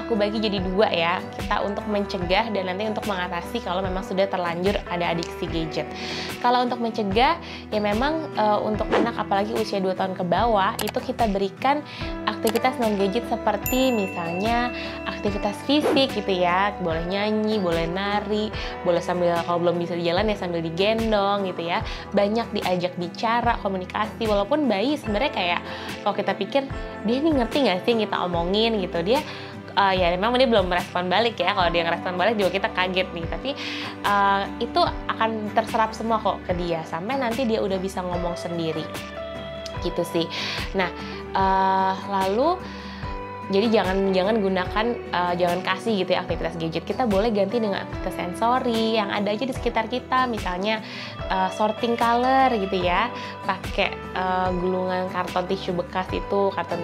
aku bagi jadi dua ya, kita untuk mencegah dan nanti untuk mengatasi kalau memang sudah terlanjur ada adiksi gadget. Kalau untuk mencegah, ya memang untuk anak apalagi usia 2 tahun ke bawah, itu kita berikan aktivitas non-gadget seperti misalnya aktivitas fisik gitu ya, boleh nyanyi, boleh nari, boleh sambil kalau belum bisa jalan ya sambil digendong gitu ya, banyak diajak bicara, komunikasi, walaupun bayi sebenarnya kayak kalau kita pikir dia nih ngerti nggak sih yang kita omongin gitu, dia ya memang dia belum merespon balik ya, kalau dia ngerespon balik juga kita kaget nih, tapi itu akan terserap semua kok ke dia sampai nanti dia udah bisa ngomong sendiri gitu sih. Nah lalu jadi jangan gunakan, jangan kasih gitu ya aktivitas gadget. Kita boleh ganti dengan aktivitas sensori yang ada aja di sekitar kita, misalnya sorting color gitu ya, pakai gulungan karton tisu bekas itu, karton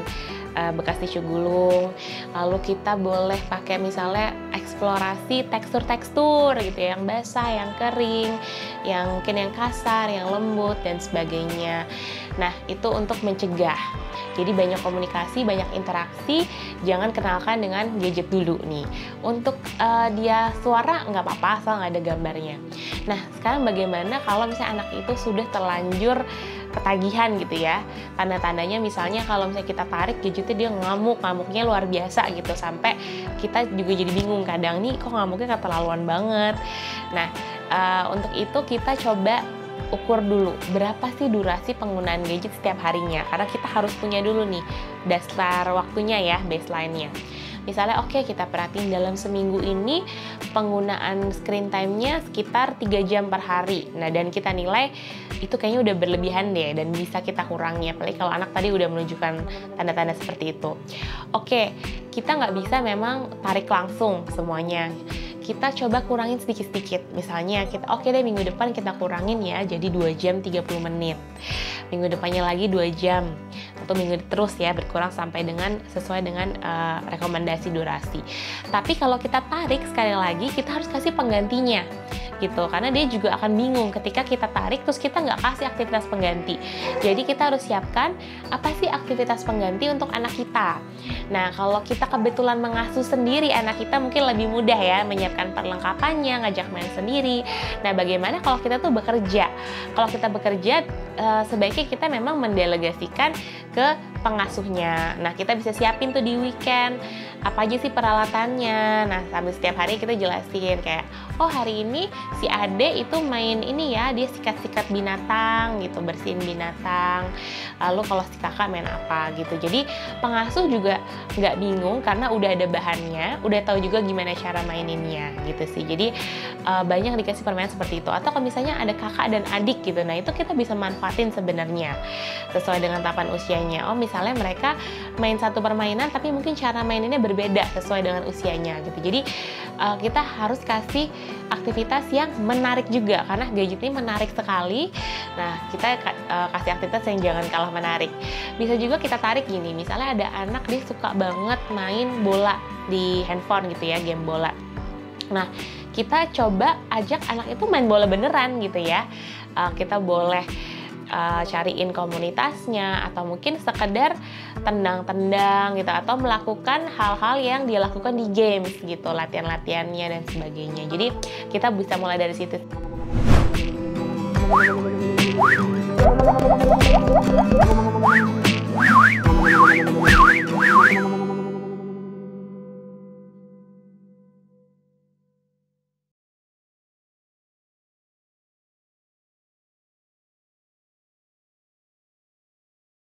bekas tisu gulung. Lalu kita boleh pakai misalnya eksplorasi tekstur-tekstur gitu ya, yang basah, yang kering, yang mungkin yang kasar, yang lembut dan sebagainya. Nah itu untuk mencegah. Jadi banyak komunikasi, banyak interaksi, jangan kenalkan dengan gadget dulu nih. Untuk dia suara nggak apa-apa asal nggak ada gambarnya. Nah sekarang bagaimana kalau misalnya anak itu sudah terlanjur ketagihan gitu ya. Tanda-tandanya misalnya kalau misalnya kita tarik gadgetnya dia ngamuknya luar biasa gitu, sampai kita juga jadi bingung kadang nih kok ngamuknya keterlaluan banget. Nah untuk itu kita coba ukur dulu berapa sih durasi penggunaan gadget setiap harinya, karena kita harus punya dulu nih dasar waktunya ya, baseline-nya. Misalnya oke, kita perhatiin dalam seminggu ini penggunaan screen time-nya sekitar 3 jam per hari. Nah dan kita nilai itu kayaknya udah berlebihan deh dan bisa kita kurangi, apalagi kalau anak tadi udah menunjukkan tanda-tanda seperti itu. Oke, kita nggak bisa memang tarik langsung semuanya, kita coba kurangin sedikit-sedikit. Misalnya kita oke deh minggu depan kita kurangin ya jadi 2 jam 30 menit. Minggu depannya lagi 2 jam. Atau minggu terus ya berkurang sampai dengan sesuai dengan rekomendasi durasi. Tapi kalau kita tarik sekali lagi kita harus kasih penggantinya gitu, karena dia juga akan bingung ketika kita tarik terus kita nggak kasih aktivitas pengganti. Jadi kita harus siapkan apa sih aktivitas pengganti untuk anak kita. Nah kalau kita kebetulan mengasuh sendiri anak kita mungkin lebih mudah ya menyiapkan perlengkapannya, ngajak main sendiri. Nah bagaimana kalau kita tuh bekerja? Kalau kita bekerja sebaiknya kita memang mendelegasikan ke pengasuhnya. Nah kita bisa siapin tuh di weekend apa aja sih peralatannya. Nah sambil setiap hari kita jelasin kayak oh hari ini si Ade itu main ini ya, dia sikat-sikat binatang gitu, bersihin binatang. Lalu kalau si kakak main apa gitu. Jadi pengasuh juga nggak bingung karena udah ada bahannya, udah tahu juga gimana cara maininnya gitu sih. Jadi banyak dikasih permainan seperti itu. Atau kalau misalnya ada kakak dan adik gitu, nah itu kita bisa manfaatin sebenarnya sesuai dengan tahapan usianya. Oh misalnya mereka main satu permainan tapi mungkin cara maininnya berbeda sesuai dengan usianya gitu. Jadi kita harus kasih aktivitas yang menarik juga karena gadget ini menarik sekali. Nah kita kasih aktivitas yang jangan kalah menarik. Bisa juga kita tarik gini, misalnya ada anak dia suka banget main bola di handphone gitu ya, game bola. Nah kita coba ajak anak itu main bola beneran gitu ya. Kita boleh cariin komunitasnya atau mungkin sekedar tendang-tendang gitu atau melakukan hal-hal yang dia lakukan di games gitu, latihan-latihannya dan sebagainya. Jadi kita bisa mulai dari situ.